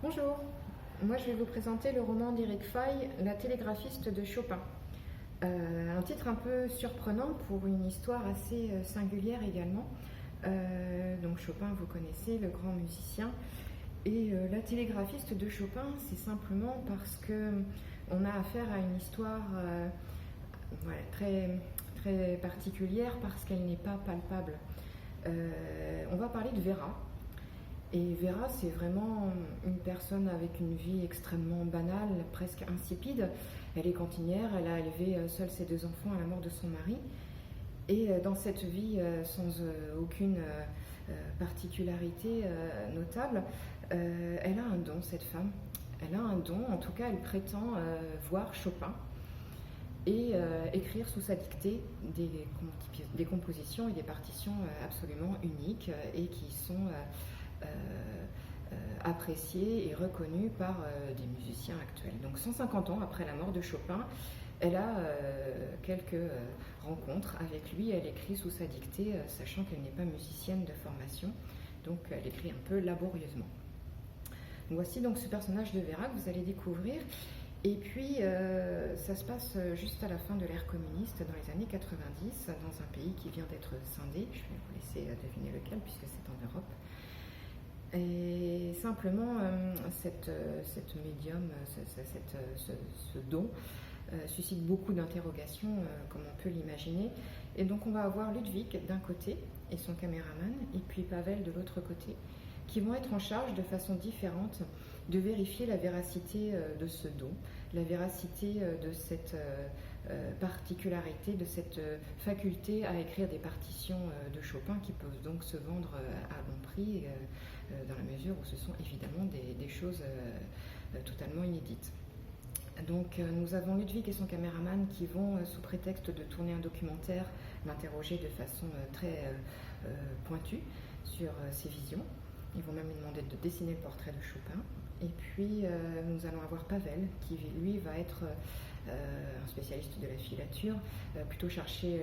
Bonjour, moi je vais vous présenter le roman d'Éric Faye, La télégraphiste de Chopin. Un titre un peu surprenant pour une histoire assez singulière également. Donc Chopin, vous connaissez, le grand musicien. Et La télégraphiste de Chopin, c'est simplement parce que on a affaire à une histoire très, très particulière parce qu'elle n'est pas palpable. On va parler de Vera. Et Vera, c'est vraiment une personne avec une vie extrêmement banale, presque insipide. Elle est cantinière, elle a élevé seule ses 2 enfants à la mort de son mari. Et dans cette vie sans aucune particularité notable, elle a un don, cette femme. Elle a un don, en tout cas elle prétend voir Chopin et écrire sous sa dictée des compositions et des partitions absolument uniques et qui sont appréciée et reconnue par des musiciens actuels. Donc 150 ans après la mort de Chopin, elle a quelques rencontres avec lui, elle écrit sous sa dictée, sachant qu'elle n'est pas musicienne de formation, donc elle écrit un peu laborieusement. Voici donc ce personnage de Vera que vous allez découvrir. Et puis, ça se passe juste à la fin de l'ère communiste, dans les années 90, dans un pays qui vient d'être scindé. Je vais vous laisser deviner lequel, puisque c'est en Europe. Et simplement, cette médium, ce don, suscite beaucoup d'interrogations, comme on peut l'imaginer. Et donc on va avoir Ludwig d'un côté, et son caméraman, et puis Pavel de l'autre côté, qui vont être en charge de façon différente de vérifier la véracité de ce don, la véracité de cette particularité, de cette faculté à écrire des partitions de Chopin qui peuvent donc se vendre à bon prix, dans la mesure où ce sont évidemment des choses totalement inédites. Donc nous avons Ludwig et son caméraman qui vont, sous prétexte de tourner un documentaire, l'interroger de façon très pointue sur ses visions. Ils vont même lui demander de dessiner le portrait de Chopin. Et puis nous allons avoir Pavel qui lui va être un spécialiste de la filature, plutôt chargé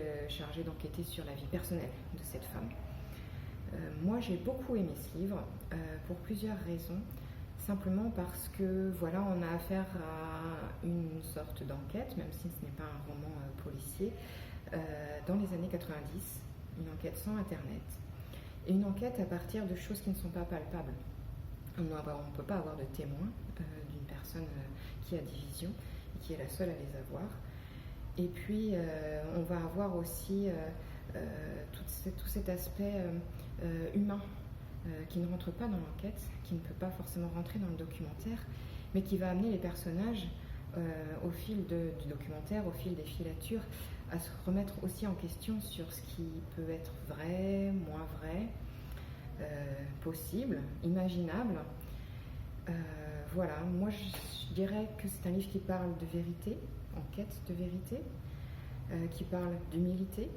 d'enquêter sur la vie personnelle de cette femme. Moi j'ai beaucoup aimé ce livre pour plusieurs raisons. Simplement parce que voilà, on a affaire à une sorte d'enquête, même si ce n'est pas un roman policier, dans les années 90, une enquête sans internet, et une enquête à partir de choses qui ne sont pas palpables. On ne peut pas avoir de témoin d'une personne qui a des visions et qui est la seule à les avoir. Et puis on va avoir aussi tout cet aspect humain qui ne rentre pas dans l'enquête, qui ne peut pas forcément rentrer dans le documentaire, mais qui va amener les personnages au fil du documentaire, au fil des filatures, à se remettre aussi en question sur ce qui peut être vrai, moins vrai, possible, imaginable. Voilà, moi je dirais que c'est un livre qui parle de vérité, en quête de vérité, qui parle d'humilité,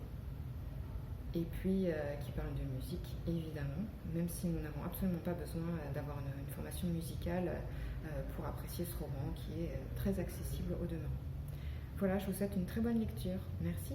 et puis qui parle de musique, évidemment, même si nous n'avons absolument pas besoin d'avoir une formation musicale pour apprécier ce roman qui est très accessible au demeurant. Voilà, je vous souhaite une très bonne lecture. Merci.